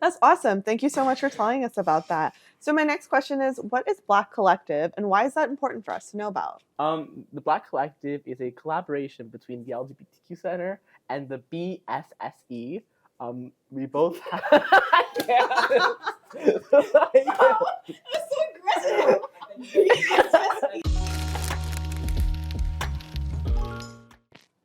That's awesome. Thank you so much for telling us about that. So my next question is, what is Blaq Collective and why is that important for us to know about? The Blaq Collective is a collaboration between the LGBTQ Center and the BSSE. We both have. I can't. That's so aggressive.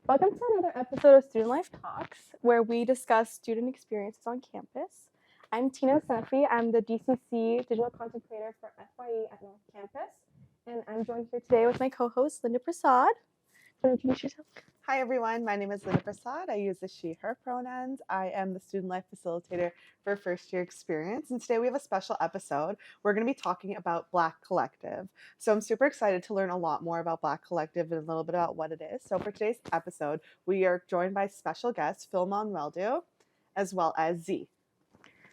Welcome to another episode of Student Life Talks, where we discuss student experiences on campus. I'm Tina Sefi. I'm the DCC Digital Content Creator for FYE at North Campus, and I'm joined here today with my co-host, Linda Prasad. Want to introduce yourself? Hi, everyone. My name is Linda Prasad. I use the she, her pronouns. I am the student life facilitator for First Year Experience. And today we have a special episode. We're going to be talking about Blaq Collective. So I'm super excited to learn a lot more about Blaq Collective and a little bit about what it is. So for today's episode, we are joined by special guest Phil Manueldo, as well as Z.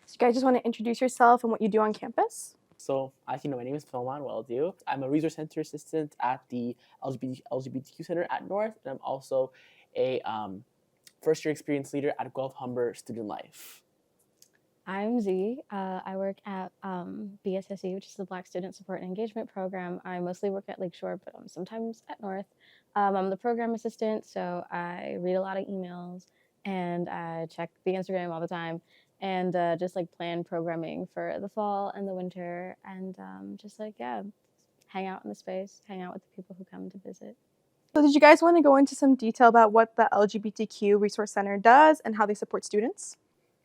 So you guys just want to introduce yourself and what you do on campus? So, as you know, my name is Phil Manueldo. I'm a resource center assistant at the LGBTQ Center at North, and I'm also a first-year experience leader at Guelph Humber Student Life. I'm Z. I work at BSSE, which is the Black Student Support and Engagement Program. I mostly work at Lakeshore, but sometimes at North. I'm the program assistant, so I read a lot of emails, and I check the Instagram all the time, and just like plan programming for the fall and the winter, and hang out in the space, hang out with the people who come to visit. So did you guys want to go into some detail about what the LGBTQ Resource Center does and how they support students?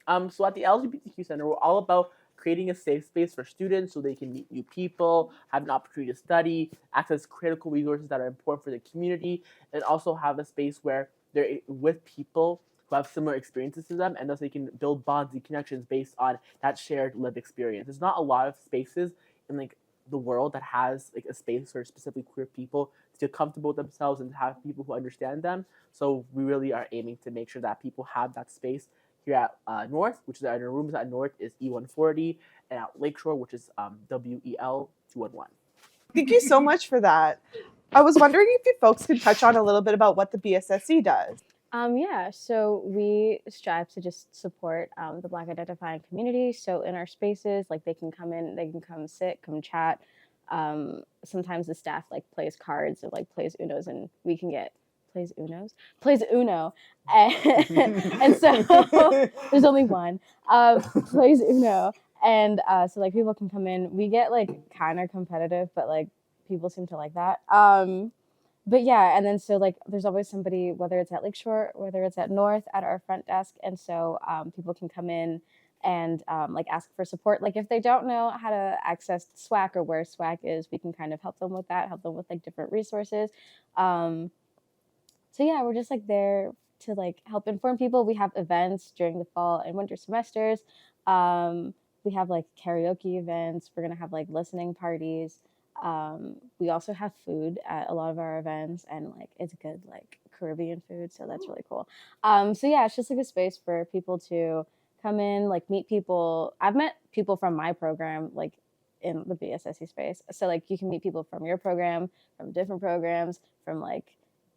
So at the LGBTQ Center, we're all about creating a safe space for students so they can meet new people, have an opportunity to study, access critical resources that are important for the community, and also have a space where they're with people who have similar experiences to them, and thus they can build bonds and connections based on that shared lived experience. There's not a lot of spaces in the world that has a space for specifically queer people to feel comfortable with themselves and to have people who understand them. So we really are aiming to make sure that people have that space here at North, which is our rooms at North is E140, and at Lakeshore, which is WEL 211. Thank you so much for that. I was wondering if you folks could touch on a little bit about what the BSSE does. So we strive to just support the Black identifying community. So in our spaces, they can come in, they can come sit, come chat. Sometimes the staff plays cards or plays Unos, and we can get plays Uno, and so there's only one plays Uno, and so people can come in. We get kind of competitive, but people seem to like that. But yeah, and then so there's always somebody, whether it's at Lakeshore, whether it's at North, at our front desk, and so people can come in and ask for support. If they don't know how to access SWAC or where SWAC is, we can kind of help them with that, help them with different resources. So yeah, we're just there to help inform people. We have events during the fall and winter semesters. We have karaoke events. We're gonna have listening parties. We also have food at a lot of our events, and it's good Caribbean food, so that's really cool. So yeah, it's just a space for people to come in, meet people. I've met people from my program in the BSSE space, so you can meet people from your program, from different programs, from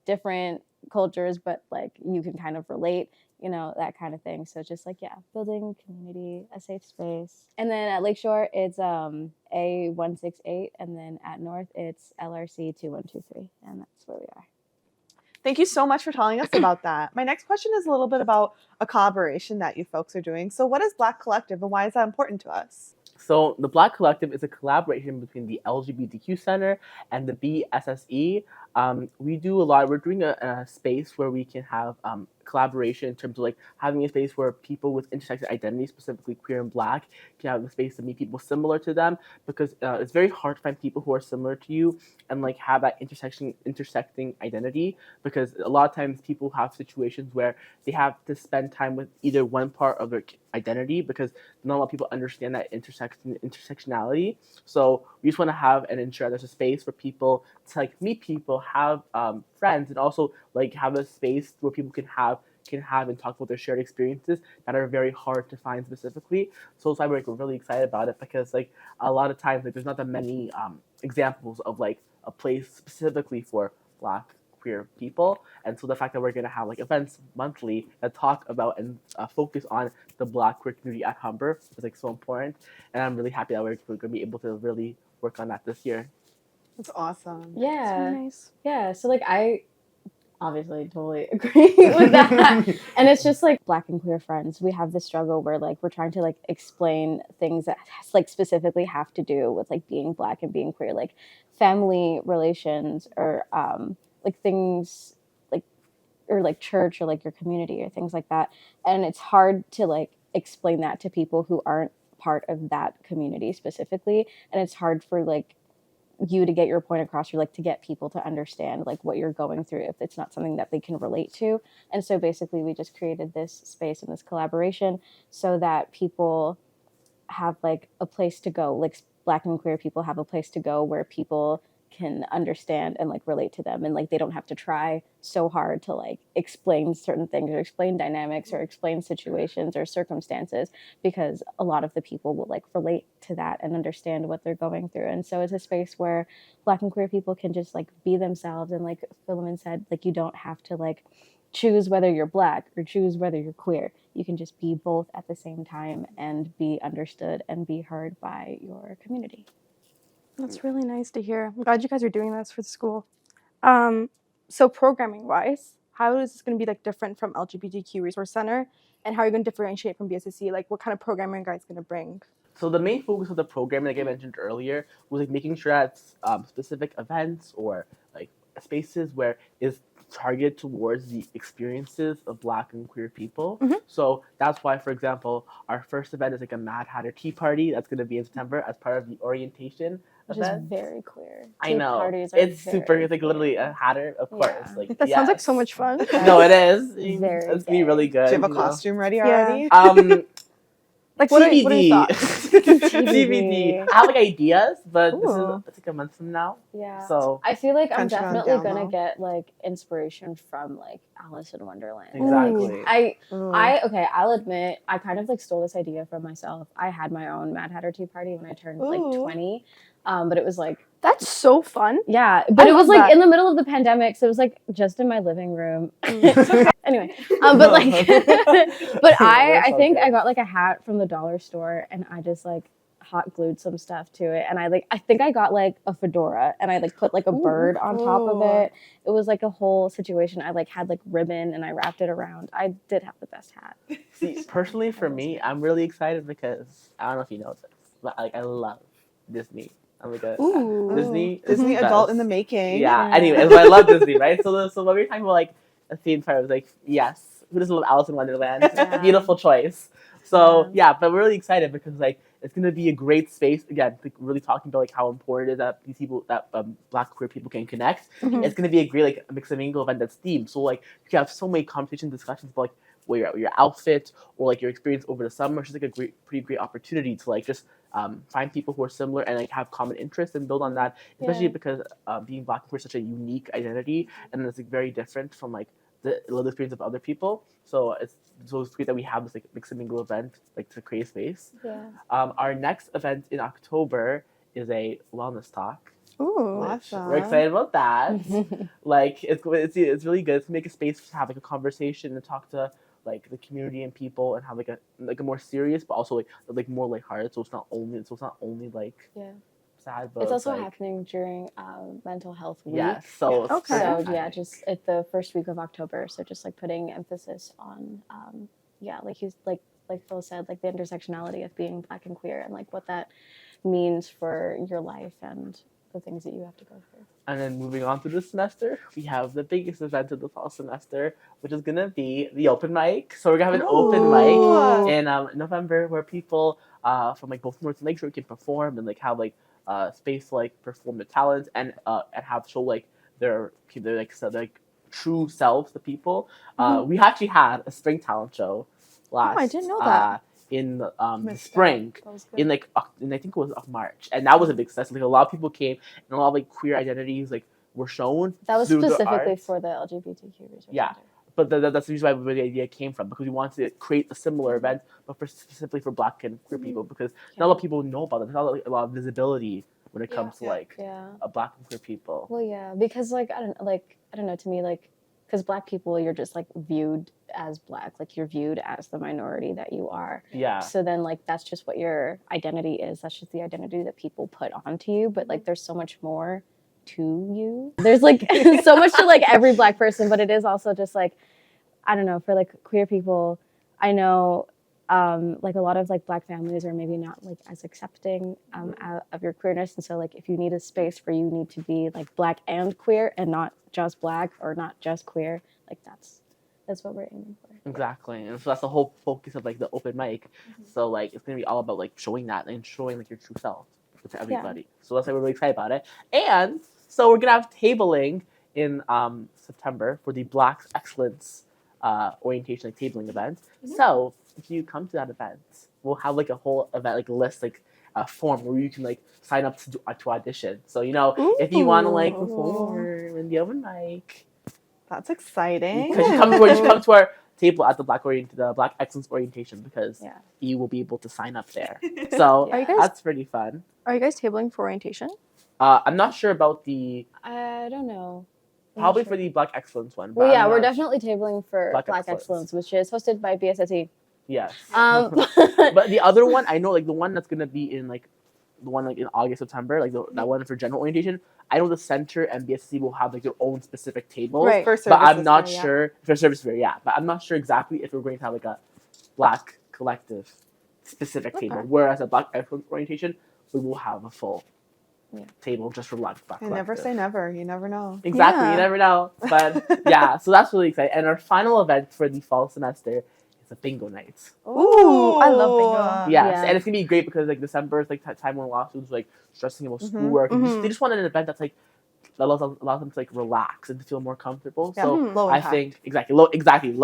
different cultures, but you can kind of relate, that kind of thing. So just building community, a safe space. And then at Lakeshore, it's A168, and then at North, it's LRC 2123, and that's where we are. Thank you so much for telling us about that. My next question is a little bit about a collaboration that you folks are doing. So what is Blaq Collective and why is that important to us? So the Blaq Collective is a collaboration between the LGBTQ Center and the BSSE. We do a lot. We're doing a space where we can have collaboration in terms of having a space where people with intersecting identities, specifically queer and Black, can have a space to meet people similar to them, because it's very hard to find people who are similar to you and have that intersecting identity, because a lot of times people have situations where they have to spend time with either one part of their identity, because not a lot of people understand that intersectionality. So we just want to have and ensure there's a space for people to meet people, have friends, and also have a space where people can have and talk about their shared experiences that are very hard to find specifically. So we're really excited about it, because a lot of times there's not that many examples of a place specifically for Black queer people. And so the fact that we're going to have like events monthly that talk about and focus on the Black queer community at Humber is like so important. And I'm really happy that we're going to be able to really work on that this year. That's awesome. It's Yeah. really nice. Yeah. So like I obviously totally agree with that. And it's just like Black and queer friends, we have this struggle where like we're trying to like explain things that like specifically have to do with like being Black and being queer, like family relations or like things like or like church or like your community or things like that. And it's hard to like explain that to people who aren't part of that community specifically. And it's hard for like you to get your point across or like to get people to understand like what you're going through if it's not something that they can relate to. And so basically we just created this space and this collaboration so that people have like a place to go, like Black and queer people have a place to go where people can understand and like relate to them, and like they don't have to try so hard to like explain certain things or explain dynamics or explain situations or circumstances, because a lot of the people will like relate to that and understand what they're going through. And so it's a space where Black and queer people can just like be themselves, and like Philemon said, like you don't have to like choose whether you're Black or choose whether you're queer. You can just be both at the same time and be understood and be heard by your community. That's really nice to hear. I'm glad you guys are doing this for the school. So programming wise, how is this going to be like different from LGBTQ Resource Center, and how are you going to differentiate from BSSE? Like what kind of programming are you guys going to bring? So the main focus of the program, like I mentioned earlier, was like making sure that specific events or like spaces where is targeted towards the experiences of Black and queer people. Mhm. So that's why, for example, our first event is like a Mad Hatter Tea Party that's going to be in September as part of the orientation Which event. is very queer. I Tea know. parties are It's very super. It's like queer. literally a hatter, of course. Yeah. Like That sounds like so yes. much fun. No, it is. Very It's gonna be gay. really good. Do you have a you know? costume ready Yeah. already? Like what are your TBD. thoughts? TBD. I have like ideas, but Ooh. it's like a month from now. Yeah. So I feel like I'm Attention on definitely down gonna low. get like inspiration from like Alice in Wonderland. exactly. I'll admit I kind of like stole this idea from myself. I had my own Mad Hatter Tea Party when I turned like Ooh. 20. But it was like That's so fun. yeah, but I it was love like that. in the middle of the pandemic, so it was like just in my living room. It's okay. Anyway, but like, but I That's think okay. I got like a hat from the dollar store, and I just like hot glued some stuff to it, and I think I got like a fedora, and I like put like a bird on top of Ooh. it. It was like a whole situation. I like had like ribbon, and I wrapped it around. I did have the best hat. See, personally for me, I'm really excited because I don't know if you know this, but like I love Disney. I'm like a Ooh. Disney. is Disney the adult best. in the making. Yeah. Yeah. Anyway, so I love Disney, right? So when we were talking about like a theme park, I was like, yes, who doesn't love Alice in Wonderland? Yeah. Beautiful choice. So yeah, but we're really excited because like it's gonna be a great space again, like, really talking about like how important it is that these people that Black queer people can connect. Mhm. It's gonna be a great like mix and mingle event that's themed. So like you can have so many conversation discussions about like where your outfit or like your experience over the summer. It's just like a pretty great opportunity to like just find people who are similar and like have common interests and build on that. Especially Yeah. because being Black and queer is such a unique identity, and it's like very different from like the lived experience of other people. So it's great that we have this like mix and mingle event like to create space. Yeah. Our next event in October is a wellness talk. Ooh. which Awesome. We're excited about that. Like it's really good to make a space to have like a conversation and talk to like the community and people and have like a more serious but also like more lighthearted. So it's not only like Yeah. sad, but It's also like, happening during Mental Health Week. yes. So it's Okay. So pretty yeah, exciting. just at the first week of October. So just like putting emphasis on, like he's like Phil said, like the intersectionality of being Black and queer and like what that means for your life and the things that you have to go through. And then moving on to the semester, we have the biggest event of the fall semester, which is gonna be the open mic. So we're gonna have an open Ooh. mic in November where people from like both North and Lakeshore can perform and like have like space to like perform their talents and have show like their true selves to people. We actually had a spring talent show last. I didn't know that. In the Missed spring. That was good. In I think it was March, and that was a big success. Like a lot of people came, and a lot of like queer identities like were shown. That was through the specifically arts. for the LGBTQ research Yeah. center. But that's the reason where the idea came from, because we wanted to create a similar event, but specifically for Black and queer people, because not a lot of people know about it. There's not a lot of visibility when it comes to like Yeah. Black and queer people. Well, yeah, because like I don't know. To me, like, because Black people, you're just like viewed as Black, like you're viewed as the minority that you are. Yeah. So then, like, that's just what your identity is. That's just the identity that people put onto you. But like, there's so much more to you. There's like so much to like every Black person, but it is also just like, I don't know, for like queer people, I know like a lot of like Black families are maybe not like as accepting of your queerness, and so like if you need a space where you need to be like Black and queer and not just Black or not just queer, like that's what we're aiming for. Exactly, and so that's the whole focus of like the open mic. So like it's gonna be all about like showing that and showing like your true self to everybody. So that's why we're really excited about it. And so we're gonna have tabling in September for the Black Excellence orientation like tabling event. So if you come to that event, we'll have like a whole event like list like a form where you can like sign up to audition. So you know if you want to like perform in the open mic. That's exciting. Because you come to our table at the Black Excellence orientation because you will be able to sign up there. So that's pretty fun. Are you guys tabling for orientation? I'm not sure about the. I don't know. Probably for the Black Excellence one. Well, yeah, we're definitely tabling for Black Excellence, which is hosted by BSSE. Yes. But the other one, I know, like the one that's gonna be in like the one like in August, September, like that one for general orientation. I know the center and BSC will have like their own specific tables, right? For but I'm not sure for service fair. Yeah, but I'm not sure exactly if we're going to have like a Blaq Collective specific table. Whereas at Black Excellence orientation, we will have a full table just for Blaq Collective. Never say never. You never know. Exactly, you never know. But yeah, so that's really exciting. And our final event for the fall semester a bingo night. Ooh, I love bingo. Yes, and it's gonna be great because like December is like time when a lot of students are, like stressing about schoolwork. They just want an event that's like that allows them to like relax and to feel more comfortable. Yeah. So Low I think low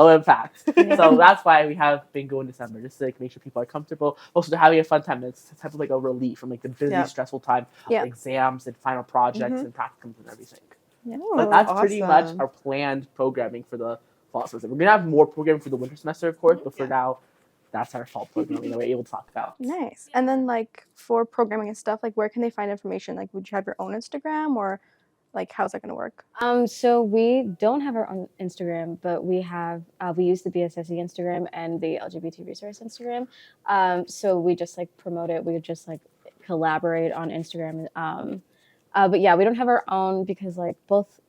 impact. So that's why we have bingo in December, just to like make sure people are comfortable. Also, they're having a fun time. It's type of like a relief from like the busy, stressful time of exams and final projects and practicums and everything. But that's pretty much our planned programming for the fall semester. We're gonna have more programming for the winter semester, of course, but for now, that's our fall programming that we're able to talk about. Nice. And then like for programming and stuff, like where can they find information? Like would you have your own Instagram or like how's that gonna work? So we don't have our own Instagram, but we have we use the BSSE Instagram and the LGBT resource Instagram. So we just like promote it. We just like collaborate on Instagram. But yeah, we don't have our own because like both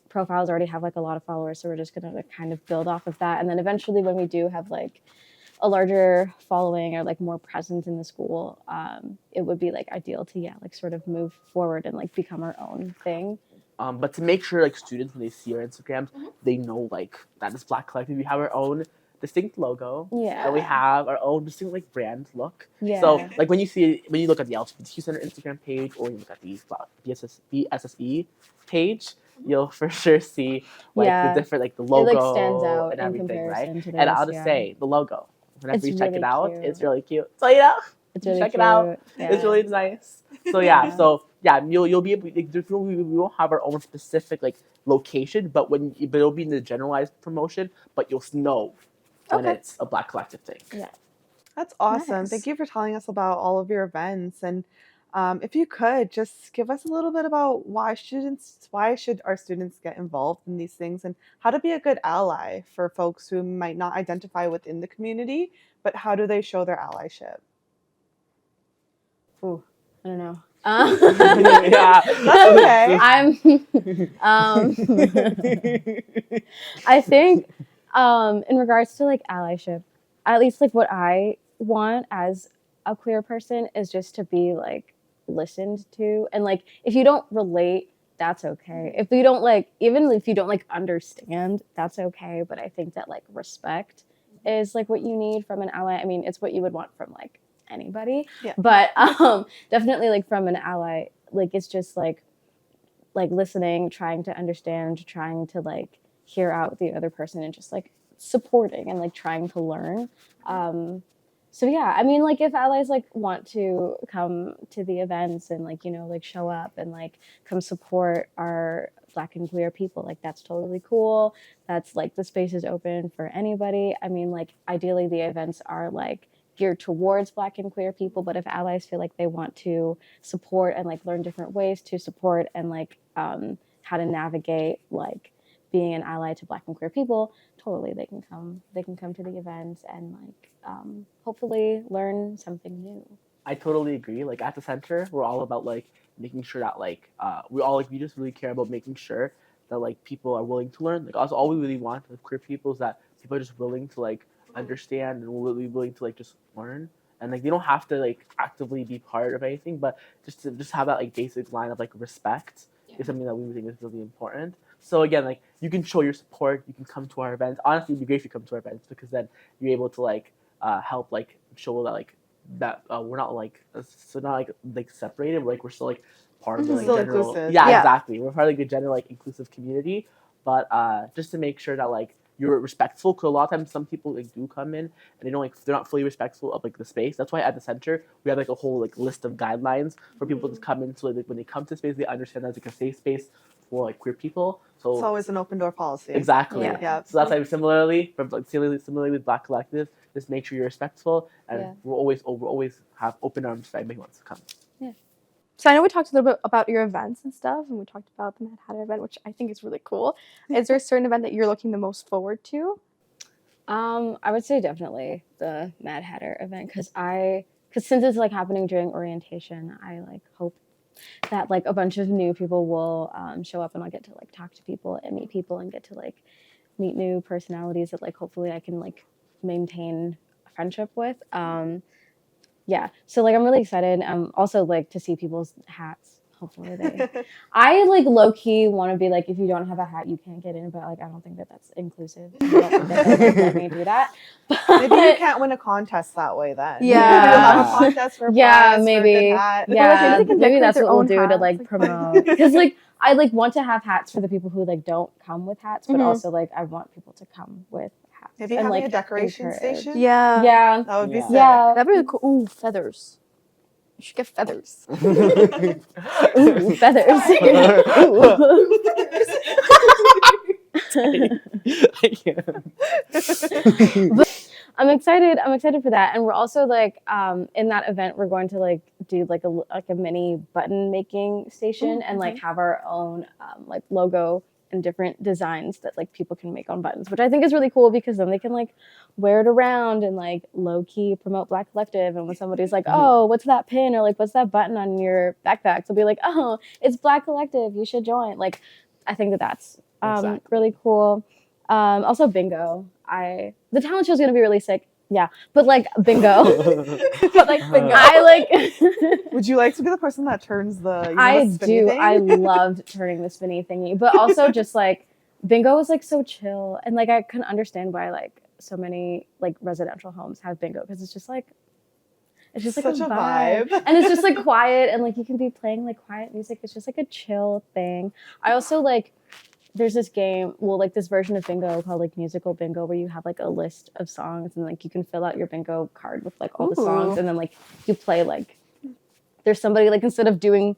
profiles already have like a lot of followers, so we're just gonna like kind of build off of that, and then eventually when we do have like a larger following or like more present in the school, it would be like ideal to like sort of move forward and like become our own thing. But to make sure like students when they see our Instagrams, they know like that is Blaq Collective. We have our own distinct logo. So we have our own distinct like brand look. So like when you look at the LGBTQ Center Instagram page or you look at the BSSE page, you'll for sure see like the different like the logo it, like, stands out and everything, right? To this, and I'll just say the logo. Whenever you check really it out, cute. It's really cute. So it's really check cute. it out. Yeah. It's really nice. So you'll be able. Like, we won't have our own specific like location, but it'll be in the generalized promotion. But you'll know when it's a Blaq Collective thing. Yeah, that's awesome. Nice. Thank you for telling us about all of your events. And if you could just give us a little bit about why should our students get involved in these things and how to be a good ally for folks who might not identify within the community, but how do they show their allyship? Ooh, I don't know. Yeah, that's okay. I think in regards to like allyship, at least like what I want as a queer person is just to be like listened to, and like if you don't relate, that's okay. If you don't like, even if you don't like understand, that's okay. But I think that like respect is like what you need from an ally. I mean, it's what you would want from like anybody, but definitely like from an ally, like it's just like listening, trying to understand, trying to like hear out the other person, and just like supporting and like trying to learn. So yeah, I mean, like if allies like want to come to the events and like, you know, like show up and like come support our Black and queer people, like that's totally cool. That's like the space is open for anybody. I mean, like ideally the events are like geared towards Black and queer people, but if allies feel like they want to support and like learn different ways to support and like how to navigate like being an ally to Black and queer people, totally they can come to the events and like hopefully learn something new. I totally agree. Like at the center, we're all about like making sure that like we just really care about making sure that like people are willing to learn. Like also all we really want with queer people is that people are just willing to like understand and really willing to like just learn. And like they don't have to like actively be part of anything, but just to just have that like basic line of like respect is something that we think is really important. So again, like you can show your support, you can come to our events. Honestly, it'd be great if you come to our events because then you're able to like help like show that like that we're not like so not like separated, but like we're still like part of the like Still general inclusive. Yeah. exactly, we're part of like the general like inclusive community, but just to make sure that like you're respectful, because a lot of times some people like do come in and they don't like they're not fully respectful of like the space. That's why at the center we have like a whole like list of guidelines for people to come in, so like when they come to space they understand that's like a safe space for like queer people. So It's always an open door policy. exactly. Yeah. So that's why similarly with Blaq Collective, just make sure you're respectful, and Yeah. we'll always have open arms for anybody who wants to come. So I know we talked a little bit about your events and stuff, and we talked about the Mad Hatter event, which I think is really cool. Is there a certain event that you're looking the most forward to? I would say definitely the Mad Hatter event because since it's like happening during orientation, I like hope that like a bunch of new people will show up and I'll get to like talk to people and meet people and get to like meet new personalities that like hopefully I can like maintain a friendship with. Yeah, so like I'm really excited. Also like to see people's hats. Hopefully they. I like low key want to be like, if you don't have a hat, you can't get in. But like I don't think that that's inclusive. I don't think that they would let me do that. Maybe you can't win a contest that way then. Yeah. Maybe you'll have a contest for Yeah, prize, maybe. For a good hat. Yeah, Maybe they can maybe decorate that's their what we'll own do to hats, like like- promote. Because like I like want to have hats for the people who like don't come with hats, but Mhm. also like I want people to come with hats. Maybe and, having like, a decoration encourage. station. Yeah. Yeah, That would be Yeah. sick. yeah. That'd be really cool. Ooh, feathers. You should get feathers. Ooh, feathers. I can't. I'm excited for that, and we're also like in that event we're going to like do like a mini button making station and like have our own like logo and different designs that like people can make on buttons, which I think is really cool because then they can like wear it around and like low key promote Blaq Collective. And when somebody's like, oh, what's that pin or like what's that button on your backpack, they'll be like, oh, it's Blaq Collective, you should join. Like I think that that's Exactly. really cool. Also bingo. The talent show is gonna be really sick. Yeah, but like bingo. But like bingo. I like. Would you like to be the person that turns the? I the spinny do. thing? I loved turning the spinny thingy, but also just like bingo was like so chill, and like I couldn't understand why like so many like residential homes have bingo because it's just like Such like a vibe. and it's just like quiet, and like you can be playing like quiet music. It's just like a chill thing. I also like. There's this game, well, like this version of bingo called like musical bingo, where you have like a list of songs and like you can fill out your bingo card with like all the songs, Ooh. and then like you play like there's somebody like instead of doing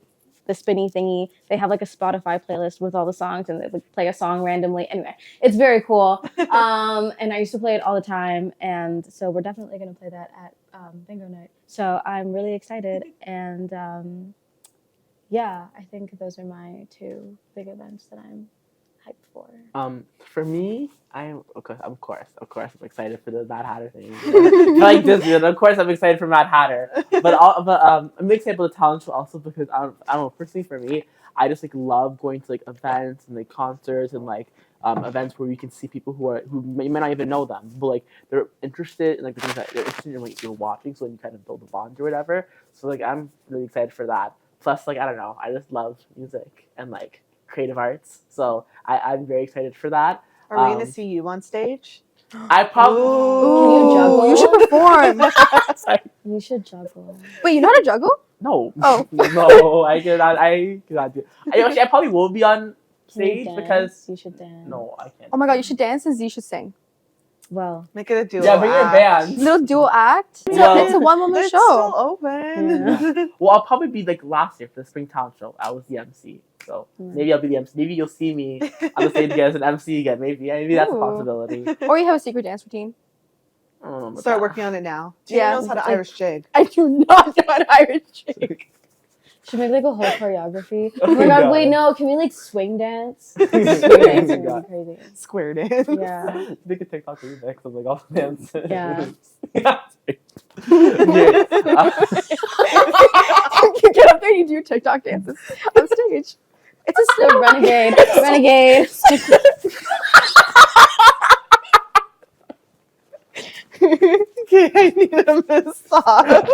the spinny thingy, they have like a Spotify playlist with all the songs and they like play a song randomly. Anyway, it's very cool. And I used to play it all the time, and so we're definitely gonna play that at bingo night. So I'm really excited, and yeah, I think those are my two big events that I'm hyped for. For me, of course I'm excited for the Mad Hatter thing. Like this, of course I'm excited for Mad Hatter. But I'm excited for the talent show also because I don't know, personally for me, I just like love going to like events and like concerts and like events where you can see people who you might not even know them, but like they're interested in like the things that they're interested in like you're watching, so then you kind of build a bond or whatever. So like I'm really excited for that. Plus like I don't know, I just love music and like creative arts, so I'm very excited for that. Are we going to see you on stage? I probably Can you juggle? You should perform. Sorry. You should juggle. Wait, you know how to juggle? No. Oh. No, I cannot do. I probably will be on Can you stage dance? because You should dance. no, I can't. Oh my god, you should dance and Z should sing. Well, Make it a duo. Yeah, bring your act. band. Little dual act. Well, It's a one-woman It's show. still open. Yeah. Well, I'll probably be like last year for the spring talent show. I was the MC, so maybe I'll be the MC. Maybe you'll see me on the stage again as an MC again. Maybe that's a Ooh. possibility. Or you have a secret dance routine. I don't know about Start that. working on it now. Tina Yeah, knows how to like- Irish jig. I do not know an Irish jig. Should make like a whole choreography. Oh Oh my my god, God. wait, no, can we like swing dance? Oh Swing my dancing would God. be crazy. Square dance. Yeah. Make a TikTok remix of like all the dances. Yeah. Yeah. Okay. You get up there, you do your TikTok dances on stage. It's just a renegade. Renegade. Okay, I need a massage.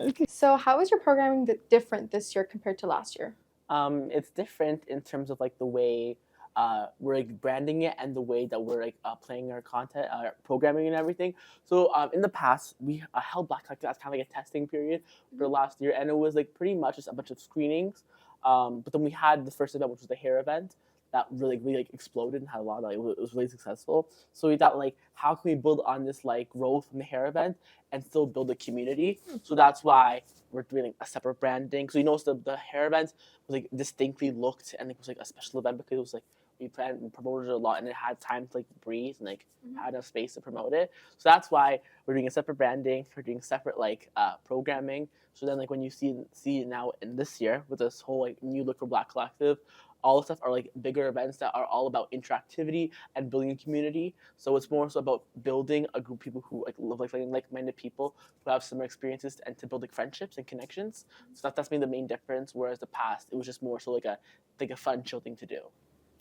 Okay. So how is your programming different this year compared to last year? It's different in terms of like the way we're like branding it and the way that we're like playing our content, programming and everything. So in the past, we held Blaq Collective as kind of like a testing period for last year, and it was like pretty much just a bunch of screenings. But then we had the first event, which was the hair event, that really like exploded and had a lot of, like, it was really successful. So we thought like, how can we build on this like growth from the hair event and still build a community? So that's why we're doing like, a separate branding. So you notice the hair event was like distinctly looked and it was like a special event because it was like we planned and promoted it a lot and it had time to like breathe and like had enough space to promote it. So that's why we're doing a separate branding, we're doing separate like programming. So then like when you see it now in this year with this whole like new look for Blaq Collective, all the stuff are like bigger events that are all about interactivity and building a community. So it's more so about building a group of people who like love like-minded people who have similar experiences and to build like friendships and connections. So that's been the main difference. Whereas the past, it was just more so like a fun, chill thing to do.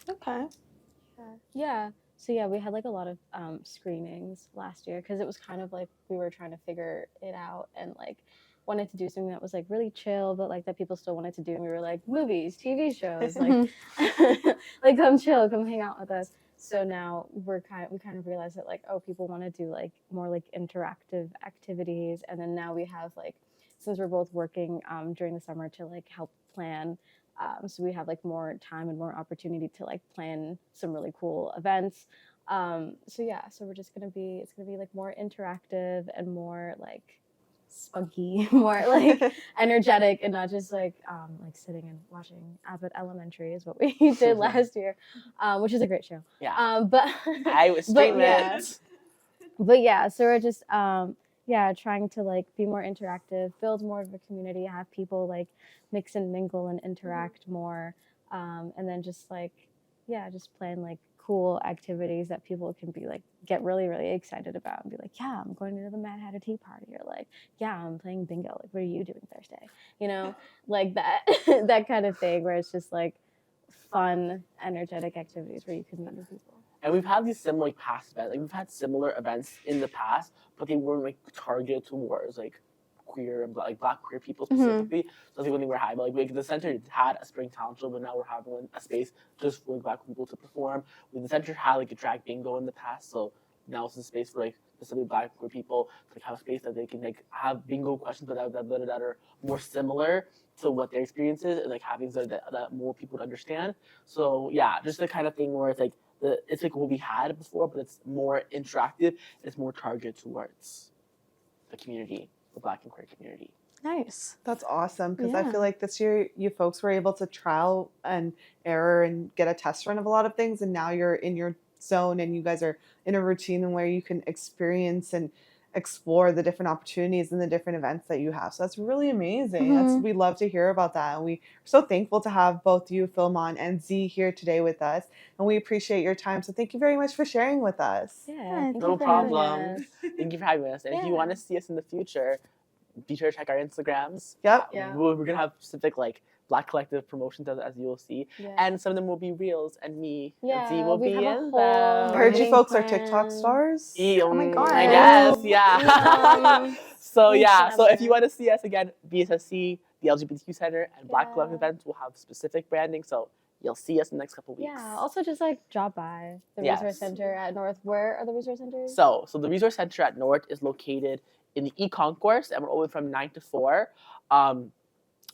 Okay. Yeah. So yeah, we had like a lot of screenings last year because it was kind of like we were trying to figure it out and like wanted to do something that was like really chill, but like that people still wanted to do. And we were like, movies, TV shows, like like come chill, come hang out with us. So now we kind of realized that like, oh, people want to do like more like interactive activities, and then now we have like, since we're both working during the summer to like help plan. So we have like more time and more opportunity to like plan some really cool events. So yeah, so it's gonna be like more interactive and more like spunky, more like energetic, and not just like sitting and watching Abbott Elementary is what we did last year, which is a great show. Yeah. But I was streaming yeah. it. But yeah, so we're just trying to like be more interactive, build more of a community, have people like mix and mingle and interact more, and then just plan like cool activities that people can be like get really excited about and be like, yeah, I'm going to the Mad Hatter Tea Party, or like, yeah, I'm playing bingo, like what are you doing Thursday, like that that kind of thing, where it's just like fun, energetic activities where you can meet new people. And we've had these similar like past events. Like we've had similar events in the past, but they weren't like targeted towards like queer and Black queer people specifically. So I think when they were having like the center had a spring talent show, but now we're having a space just for Black people to perform. The center had like a drag bingo in the past, so now it's a space for like specifically Black queer people to like, have a space that they can like have bingo questions that are more similar to what their experience is, and like having that more people to understand. So yeah, just the kind of thing where it's like it's like what we had before, but it's more interactive. It's more targeted towards the community, the Black and queer community. Nice. That's awesome, because I Yeah. feel like this year you folks were able to trial and error and get a test run of a lot of things, and now you're in your zone and you guys are in a routine where you can experience and explore the different opportunities and the different events that you have. So that's really amazing. We love to hear about that, and we're so thankful to have both you, Philmon, and Z here today with us, and we appreciate your time. So thank you very much for sharing with us. Yeah, thank No you for having problem. us. Thank you for having us. And if you Yeah. want to see us in the future, be sure to check our Instagrams. Yep. Yeah. We're gonna have specific like Blaq Collective promotions as you'll see, Yeah. and some of them will be reels, and me and Z Yeah, will we be have a in whole them. Heard you Marketing folks are plan. TikTok stars. Oh my God. I guess, yeah. Yeah. So We yeah, so if you clever. want to see us again, BSSE, the LGBTQ Center, and Blaq Yeah. Collective events will have specific branding, so you'll see us in the next couple weeks. Yeah, also just like drop by the Yes. resource center at North. Where are the resource centers? So the Resource Center at North is located in the E-Concourse, and we're open from 9 to 4.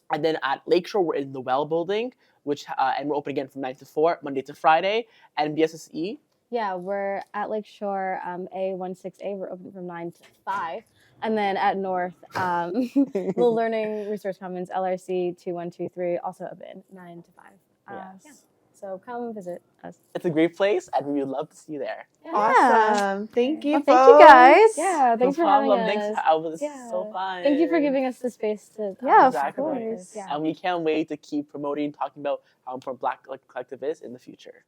And then at Lakeshore, we're in the Well Building, which and we're open again from 9 to 4, Monday to Friday. And BSSE, Yeah, we're at Lakeshore A16A. We're open from 9 to 5. And then at North, the Learning Resource Commons LRC 2123, also open 9 to 5. yes. Yeah. So come visit us. It's a great place, and we would love to see you there. Awesome. Thank you, Well, thank you guys. folks. Yeah, thanks No for having problem. us. Thanks. This is so fun. Thank you for giving us the space to Yeah, of talk about Exactly. this. Yeah. And we can't wait to keep promoting and talking about how important Blaq Collective is in the future.